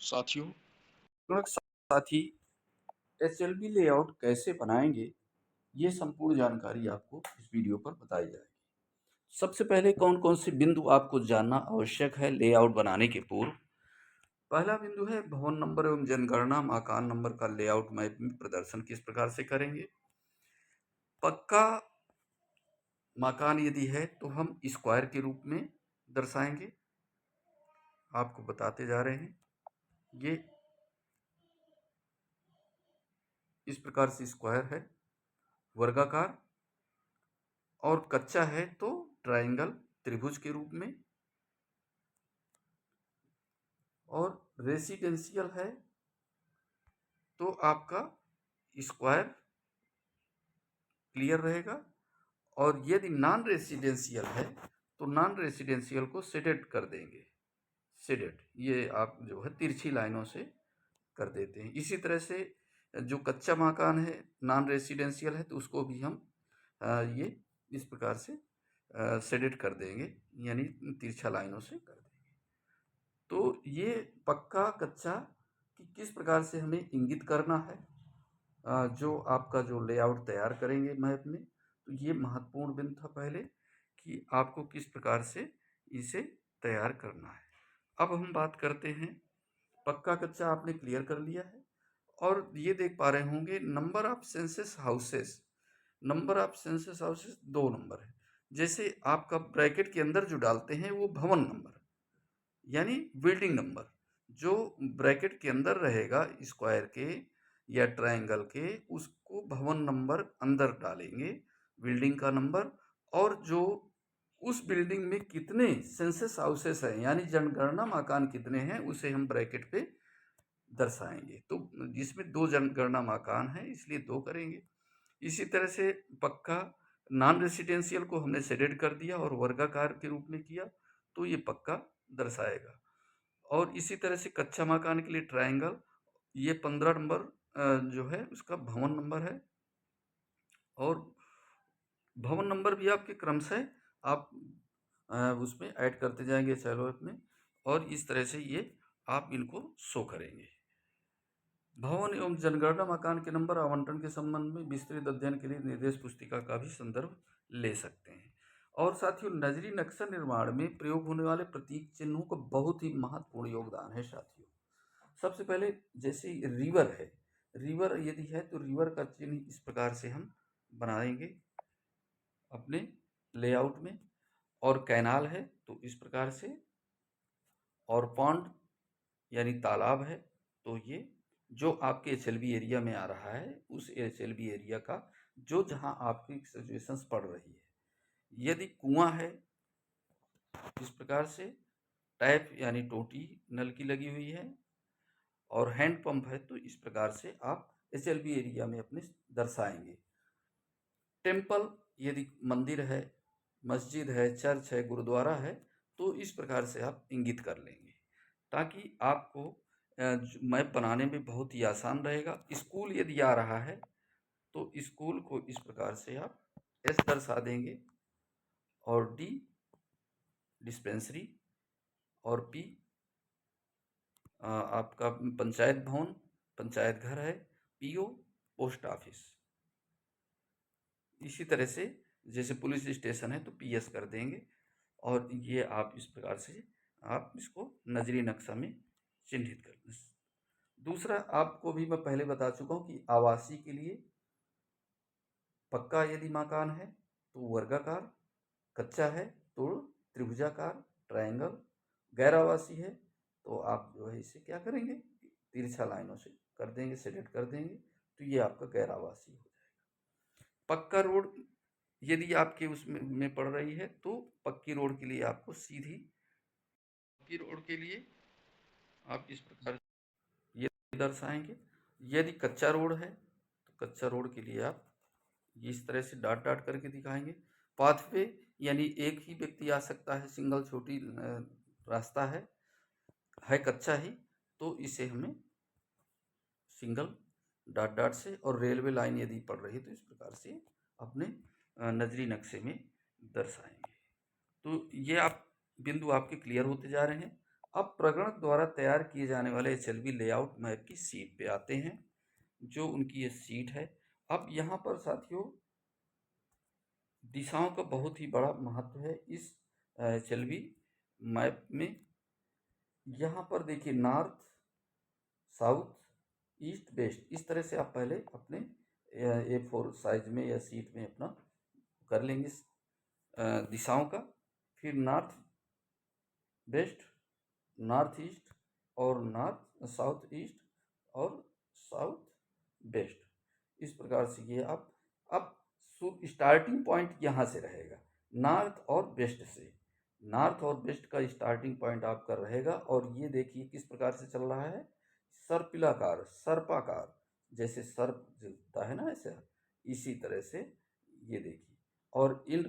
साथियों, साथी SLB layout कैसे बनाएंगे, ये संपूर्ण जानकारी आपको इस वीडियो पर बताई जाएगी। सबसे पहले कौन कौन से बिंदु आपको जानना आवश्यक है लेआउट बनाने के पूर्व। पहला बिंदु है भवन नंबर एवं जनगणना मकान नंबर का लेआउट मैप में प्रदर्शन किस प्रकार से करेंगे। पक्का मकान यदि है तो हम स्क्वायर के रूप में दर्शाएंगे। आपको बताते जा रहे हैं, ये इस प्रकार से स्क्वायर है, वर्गाकार, और कच्चा है तो ट्रायंगल त्रिभुज के रूप में, और रेसिडेंशियल है तो आपका स्क्वायर क्लियर रहेगा। और यदि नॉन रेसिडेंशियल है तो नॉन रेसिडेंशियल को शेडेड कर देंगे। शेडेड ये आप जो है तिरछी लाइनों से कर देते हैं। इसी तरह से जो कच्चा मकान है नॉन रेसिडेंशियल है तो उसको भी हम ये इस प्रकार से शेडेड कर देंगे, यानी तिरछा लाइनों से कर देंगे। तो ये पक्का कच्चा कि किस प्रकार से हमें इंगित करना है जो आपका जो लेआउट तैयार करेंगे मैप में। तो ये महत्वपूर्ण बिंदु था पहले कि आपको किस प्रकार से इसे तैयार करना है। अब हम बात करते हैं, पक्का कच्चा आपने क्लियर कर लिया है और ये देख पा रहे होंगे number of census houses. Number of census houses 2 number है। जैसे आपका ब्रैकेट के अंदर जो डालते हैं वो भवन नंबर यानी बिल्डिंग नंबर, जो ब्रैकेट के अंदर रहेगा स्क्वायर के या ट्रायंगल के, उसको भवन नंबर अंदर डालेंगे, बिल्डिंग का नंबर। और जो उस बिल्डिंग में कितने सेंसस हाउसेस हैं यानी जनगणना मकान कितने हैं उसे हम ब्रैकेट पे दर्शाएंगे। तो जिसमें 2 जनगणना मकान है इसलिए 2 करेंगे। इसी तरह से पक्का नॉन रेसिडेंशियल को हमने शेडेड कर दिया और वर्गाकार के रूप में किया तो ये पक्का दर्शाएगा। और इसी तरह से कच्चा मकान के लिए ट्रायंगल, ये 15 नंबर जो है उसका भवन नंबर है। और भवन नंबर भी आपके क्रमशः आप उसमें ऐड करते जाएंगे सैलोट में, और इस तरह से ये आप इनको शो करेंगे। भवन एवं जनगणना मकान के नंबर आवंटन के संबंध में विस्तृत अध्ययन के लिए निर्देश पुस्तिका का भी संदर्भ ले सकते हैं। और साथियों, नजरी नक्शा निर्माण में प्रयोग होने वाले प्रतीक चिन्हों का बहुत ही महत्वपूर्ण योगदान है साथियों। सबसे पहले जैसे रिवर है, रिवर यदि है तो रिवर का चिन्ह इस प्रकार से हम बनाएंगे अपने लेआउट में। और कैनाल है तो इस प्रकार से, और पॉन्ड यानी तालाब है तो ये जो आपके एचएलबी एरिया में आ रहा है उस एचएलबी एरिया का जो जहां आपकी सिचुएशंस पड़ रही है। यदि कुआं है इस प्रकार से, टैप यानी टोटी नल की लगी हुई है, और हैंड पंप है तो इस प्रकार से आप एचएलबी एरिया में अपने दर्शाएंगे। टेम्पल यदि मंदिर है, मस्जिद है, चर्च है, गुरुद्वारा है तो इस प्रकार से आप इंगित कर लेंगे ताकि आपको मैप बनाने में बहुत ही आसान रहेगा। स्कूल यदि आ रहा है तो स्कूल को इस प्रकार से आप एस दर्शा देंगे, और डी डिस्पेंसरी, और पी आपका पंचायत भवन, पंचायत घर है, पीओ पोस्ट ऑफिस। इसी तरह से जैसे पुलिस स्टेशन है तो पीएस कर देंगे। और ये आप इस प्रकार से आप इसको नजरी नक्शा में चिन्हित कर दें। दूसरा आपको भी मैं पहले बता चुका हूँ कि आवासीय के लिए पक्का यदि मकान है तो वर्गाकार, कच्चा है तो त्रिभुजाकार ट्रायंगल, गैर आवासीय है तो आप जो है इसे क्या करेंगे, तिरछा लाइनों से कर देंगे, सेलेक्ट कर देंगे तो ये आपका गैर आवासीय हो जाएगा। पक्का रोड यदि आपके उसमें में पड़ रही है तो पक्की रोड के लिए आपको सीधी पक्की रोड के लिए आप इस प्रकार ये दर्शाएंगे। यदि कच्चा रोड है तो कच्चा रोड के लिए आप इस तरह से डॉट डॉट करके दिखाएंगे। पाथवे यानी एक ही व्यक्ति आ सकता है, सिंगल छोटी रास्ता है कच्चा ही तो इसे हमें सिंगल डॉट डॉट से, और रेलवे लाइन यदि पड़ रही है तो इस प्रकार से अपने नजरी नक्शे में दर्शाएंगे। तो ये आप बिंदु आपके क्लियर होते जा रहे हैं। अब प्रगणक द्वारा तैयार किए जाने वाले HLB लेआउट मैप की शीट पे आते हैं, जो उनकी ये शीट है। अब यहाँ पर साथियों दिशाओं का बहुत ही बड़ा महत्व है इस HLB मैप में। यहाँ पर देखिए नॉर्थ, साउथ, ईस्ट, वेस्ट, इस तरह से आप पहले अपने A4 साइज में या शीट में अपना कर लेंगे दिशाओं का। फिर नॉर्थ वेस्ट, नॉर्थ ईस्ट और नॉर्थ साउथ ईस्ट और साउथ वेस्ट, इस प्रकार से ये आप अब स्टार्टिंग पॉइंट यहाँ से रहेगा नॉर्थ और वेस्ट से। नॉर्थ और वेस्ट का स्टार्टिंग पॉइंट आपका रहेगा और ये देखिए किस प्रकार से चल रहा है, सर्पिलाकार, सर्पाकार, जैसे सर्प चलता है ना ऐसा, इसी तरह से ये देखिए। और इन